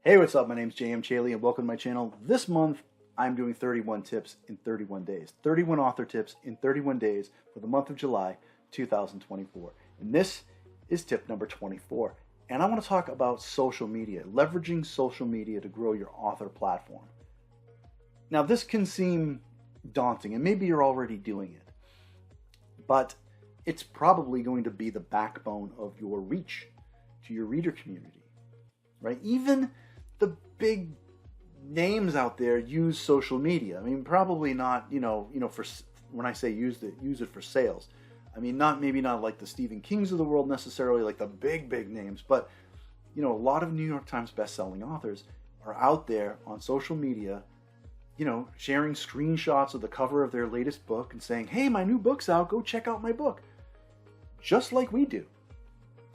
Hey, what's up? My name's J.M. Chaley and welcome to my channel. This month, I'm doing 31 tips in 31 days. 31 author tips in 31 days for the month of July 2024. And this is tip number 24. And I want to talk about social media, leveraging social media to grow your author platform. Now, this can seem daunting, and maybe you're already doing it, but it's probably going to be the backbone of your reach to your reader community, right? Even the big names out there use social media. I mean, probably not, for when I say use it for sales. I mean, maybe not like the Stephen Kings of the world necessarily, like the big names, but a lot of New York Times best-selling authors are out there on social media, sharing screenshots of the cover of their latest book and saying, "Hey, my new book's out. Go check out my book." Just like we do.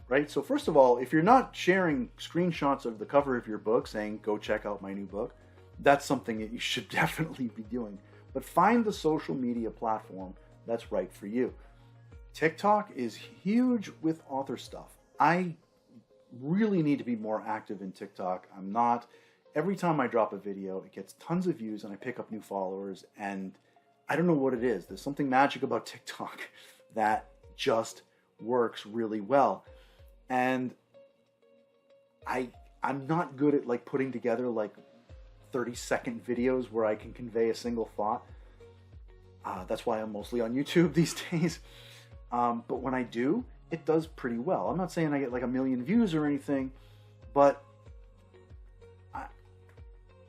Right? So first of all, if you're not sharing screenshots of the cover of your book saying, "Go check out my new book," that's something that you should definitely be doing. But find the social media platform that's right for you. TikTok is huge with author stuff. I really need to be more active in TikTok. I'm not. Every time I drop a video, it gets tons of views and I pick up new followers, and I don't know what it is. There's something magic about TikTok that just works really well. And I'm not good at like putting together like 30-second videos where I can convey a single thought. That's why I'm mostly on YouTube these days. But when I do, it does pretty well. I'm not saying I get like 1 million views or anything, but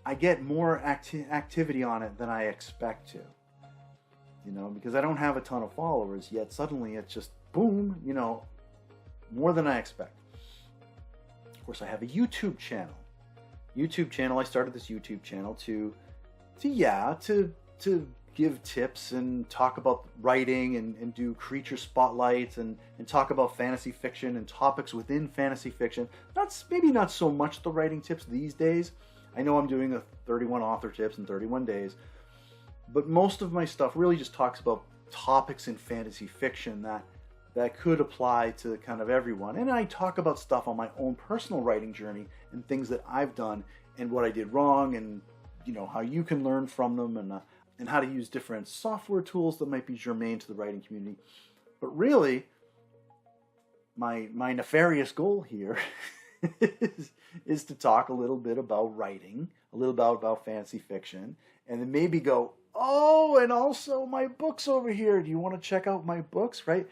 I get more activity on it than I expect to. Because I don't have a ton of followers yet. Suddenly it's just boom, more than I expect. Of course, I have a YouTube channel. I started this YouTube channel to give tips and talk about writing and do creature spotlights and talk about fantasy fiction and topics within fantasy fiction. Maybe not so much the writing tips these days. I know I'm doing 31 author tips in 31 days, but most of my stuff really just talks about topics in fantasy fiction that could apply to kind of everyone. And I talk about stuff on my own personal writing journey and things that I've done and what I did wrong and, how you can learn from them and how to use different software tools that might be germane to the writing community. But really, my nefarious goal here is to talk a little bit about writing, a little bit about fantasy fiction, and then maybe go, "Oh, and also my books over here. Do you want to check out my books?" Right?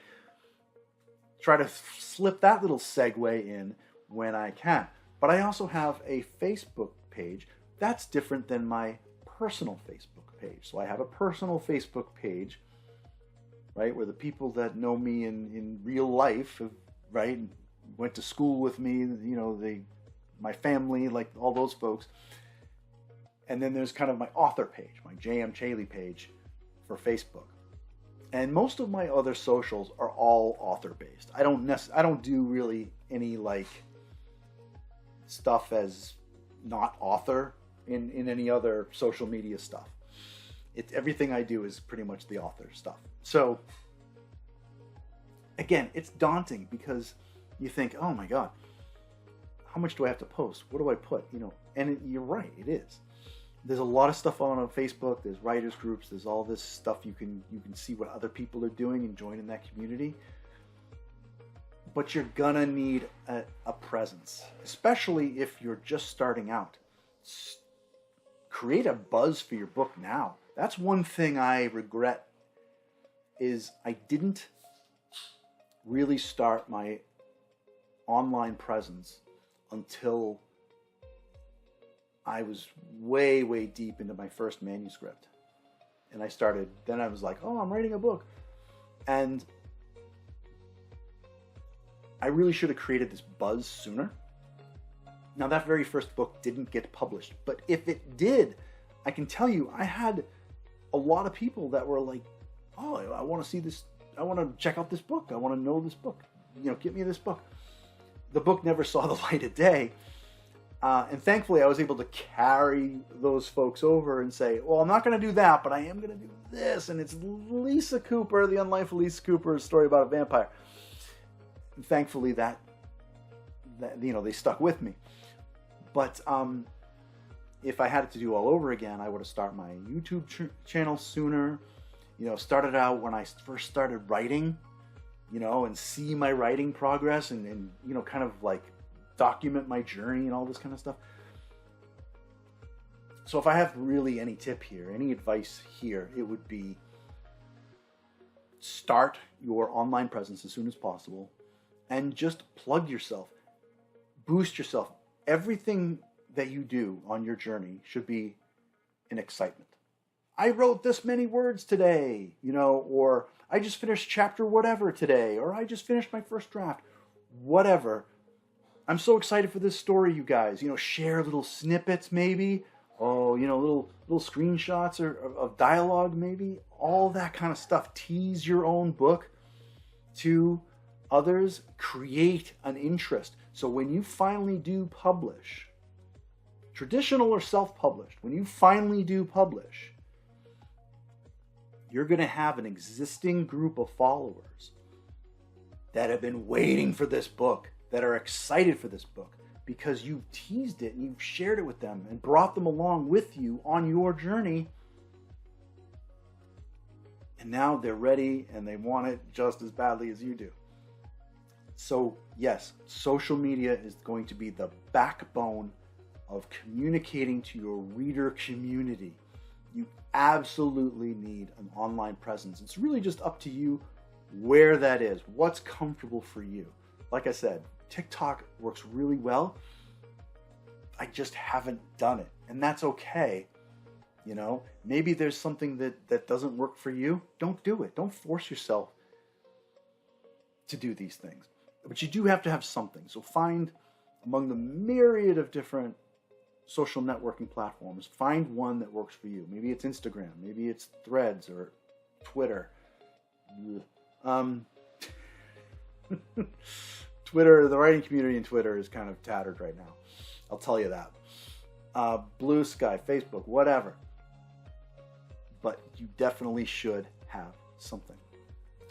Try to slip that little segue in when I can. But I also have a Facebook page that's different than my personal Facebook page. So I have a personal Facebook page, right, where the people that know me in real life, right, went to school with me, my family, like all those folks. And then there's kind of my author page, my J.M. Chaley page for Facebook. And most of my other socials are all author-based. I don't do really any like stuff as not author in any other social media stuff. Everything I do is pretty much the author stuff. So again, it's daunting because you think, "Oh my God, how much do I have to post? What do I put?" And you're right, it is. There's a lot of stuff on Facebook. There's writers groups. There's all this stuff you can see what other people are doing and join in that community. But you're gonna need a presence, especially if you're just starting out. Create a buzz for your book now. That's one thing I regret is I didn't really start my online presence until I was way deep into my first manuscript. And then I was like, "Oh, I'm writing a book." And I really should have created this buzz sooner. Now, that very first book didn't get published, but if it did, I can tell you, I had a lot of people that were like, "Oh, I want to see this. I want to check out this book. I want to know this book. Get me this book." The book never saw the light of day. And thankfully, I was able to carry those folks over and say, "Well, I'm not going to do that, but I am going to do this." And it's Lisa Cooper, The Unlife of Lisa Cooper, a story about a vampire. And thankfully, that they stuck with me. But if I had it to do all over again, I would have started my YouTube channel sooner. You know, started out when I first started writing, you know, and see my writing progress and you know, kind of like document my journey and all this kind of stuff. So if I have really any tip here, any advice here, it would be start your online presence as soon as possible and just plug yourself, boost yourself. Everything that you do on your journey should be an excitement. I wrote this many words today, you know, or I just finished chapter whatever today, or I just finished my first draft, whatever. I'm so excited for this story, you guys. You know, share little snippets maybe. Oh, you know, little screenshots of dialogue maybe. All that kind of stuff. Tease your own book to others. Create an interest. So when you finally do publish, traditional or self-published, when you finally do publish, you're going to have an existing group of followers that have been waiting for this book, that are excited for this book, because you've teased it and you've shared it with them and brought them along with you on your journey. And now they're ready and they want it just as badly as you do. So yes, social media is going to be the backbone of communicating to your reader community. You absolutely need an online presence. It's really just up to you where that is, what's comfortable for you. Like I said, TikTok works really well. I just haven't done it, and that's okay. You know, maybe there's something that doesn't work for you. Don't do it. Don't force yourself to do these things. But you do have to have something. So find among the myriad of different social networking platforms, find one that works for you. Maybe it's Instagram, maybe it's Threads or Twitter. Twitter, the writing community in Twitter is kind of tattered right now. I'll tell you that. Blue Sky, Facebook, whatever. But you definitely should have something.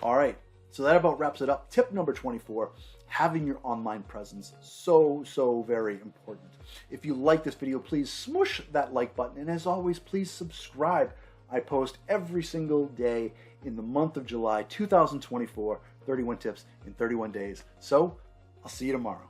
All right, so that about wraps it up. Tip number 24, having your online presence. So very important. If you like this video, please smush that like button. And as always, please subscribe. I post every single day in the month of July 2024, 31 tips in 31 days. So I'll see you tomorrow.